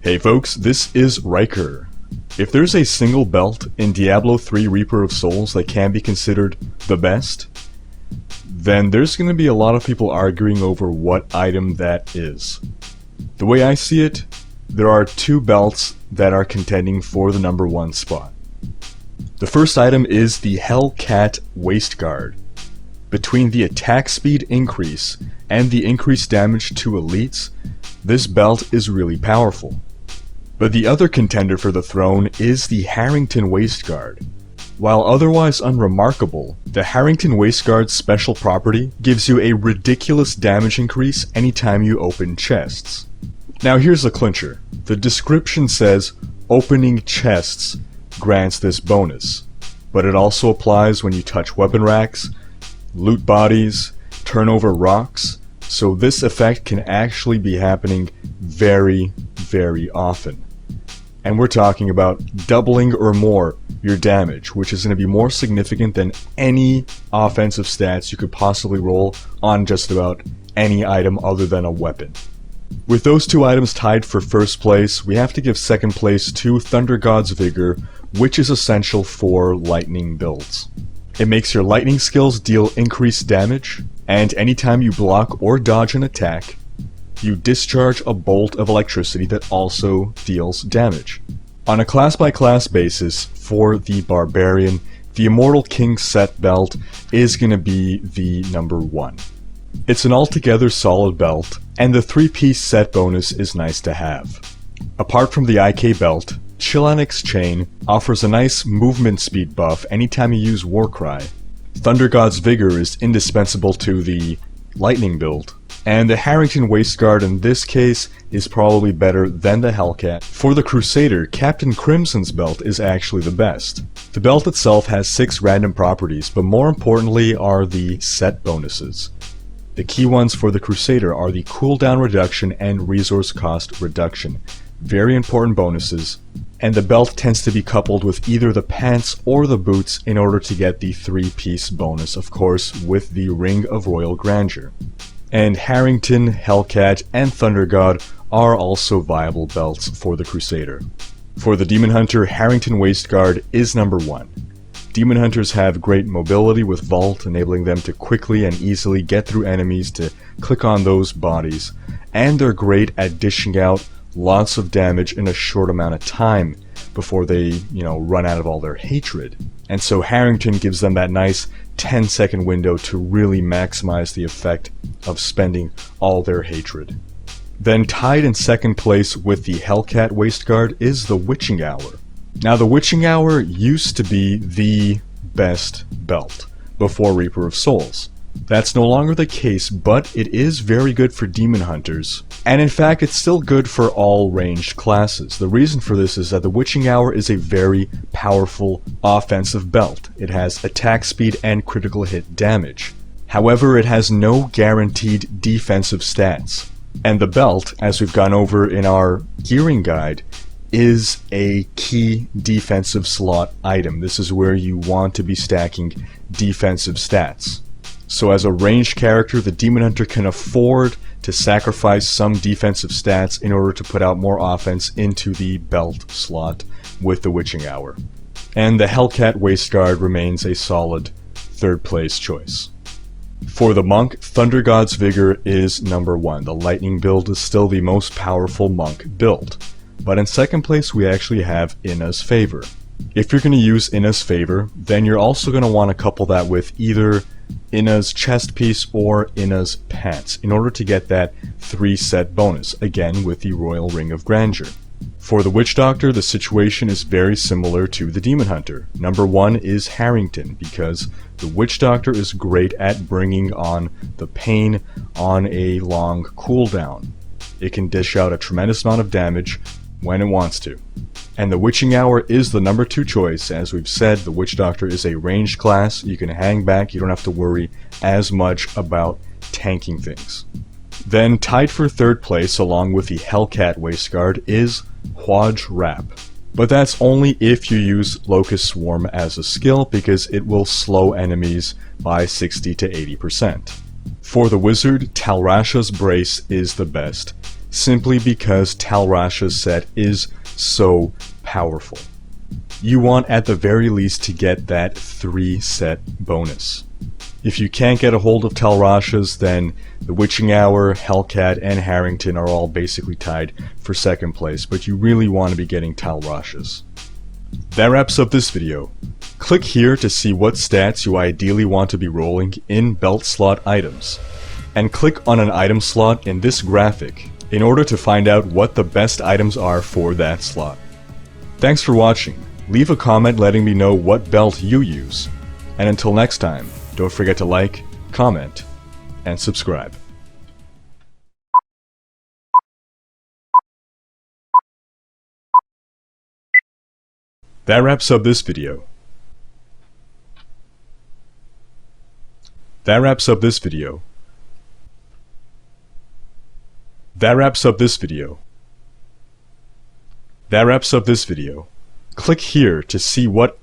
Hey folks, this is Riker. If there's a single belt in Diablo 3 Reaper of Souls that can be considered the best, then there's going to be a lot of people arguing over what item that is. The way I see it, there are two belts that are contending for the number one spot. The first item is the Hellcat Waist Guard. Between the attack speed increase and the increased damage to elites, this belt is really powerful. But the other contender for the throne is the Harrington Waist Guard. While otherwise unremarkable, the Harrington Waist Guard's special property gives you a ridiculous damage increase anytime you open chests. Now here's the clincher. The description says, opening chests grants this bonus, but it also applies when you touch weapon racks, loot bodies, turn over rocks, so this effect can actually be happening very, very often. And we're talking about doubling or more your damage, which is going to be more significant than any offensive stats you could possibly roll on just about any item other than a weapon. With those two items tied for first place, we have to give second place to Thunder God's Vigor, which is essential for lightning builds. It makes your lightning skills deal increased damage, and anytime you block or dodge an attack, you discharge a bolt of electricity that also deals damage. On a class-by-class basis, for the Barbarian, the Immortal King Set belt is going to be the number one. It's an altogether solid belt, and the 3-piece set bonus is nice to have. Apart from the IK belt, Chilanix Chain offers a nice movement speed buff anytime you use Warcry. Thunder God's Vigor is indispensable to the Lightning build, and the Harrington Waist Guard in this case is probably better than the Hellcat. For the Crusader, Captain Crimson's belt is actually the best. The belt itself has 6 random properties, but more importantly are the set bonuses. The key ones for the Crusader are the cooldown reduction and resource cost reduction. Very important bonuses, and the belt tends to be coupled with either the pants or the boots in order to get the 3-piece bonus, of course, with the Ring of Royal Grandeur. And Harrington, Hellcat, and Thunder God are also viable belts for the Crusader. For the Demon Hunter, Harrington Waist Guard is number one. Demon Hunters have great mobility with Vault, enabling them to quickly and easily get through enemies to click on those bodies, and they're great at dishing out lots of damage in a short amount of time before they, run out of all their hatred. And so Harrington gives them that nice 10-second window to really maximize the effect of spending all their hatred. Then tied in second place with the Hellcat Waist Guard is the Witching Hour. Now the Witching Hour used to be the best belt before Reaper of Souls. That's no longer the case, but it is very good for Demon Hunters, and in fact it's still good for all ranged classes. The reason for this is that the Witching Hour is a very powerful offensive belt. It has attack speed and critical hit damage. However, it has no guaranteed defensive stats. And the belt, as we've gone over in our gearing guide, is a key defensive slot item. This is where you want to be stacking defensive stats. So as a ranged character, the Demon Hunter can afford to sacrifice some defensive stats in order to put out more offense into the belt slot with the Witching Hour. And the Hellcat Waist Guard remains a solid third place choice. For the Monk, Thunder God's Vigor is number one. The Lightning build is still the most powerful Monk build. But in second place we actually have Inna's Favor. If you're going to use Inna's Favor, then you're also going to want to couple that with either Inna's chest piece or Inna's pants in order to get that 3-set bonus, again with the Royal Ring of Grandeur. For the Witch Doctor, the situation is very similar to the Demon Hunter. Number one is Harrington, because the Witch Doctor is great at bringing on the pain on a long cooldown. It can dish out a tremendous amount of damage when it wants to. And the Witching Hour is the number 2 choice. As we've said, the Witch Doctor is a ranged class. You can hang back, you don't have to worry as much about tanking things. Then tied for third place along with the Hellcat Waist Guard is Hwaj Wrap. But that's only if you use Locust Swarm as a skill, because it will slow enemies by 60 to 80%. For the Wizard, Talrasha's Brace is the best. simply because Talrasha's set is so powerful. You want at the very least to get that 3 set bonus. If you can't get a hold of Talrasha's, then the Witching Hour, Hellcat, and Harrington are all basically tied for second place, but you really want to be getting Talrasha's. That wraps up this video. Click here to see what stats you ideally want to be rolling in belt slot items, and click on an item slot in this graphic in order to find out what the best items are for that slot. Thanks for watching. Leave a comment letting me know what belt you use, and until next time, don't forget to like, comment, and subscribe. That wraps up this video. That wraps up this video. That wraps up this video. That wraps up this video. Click here to see what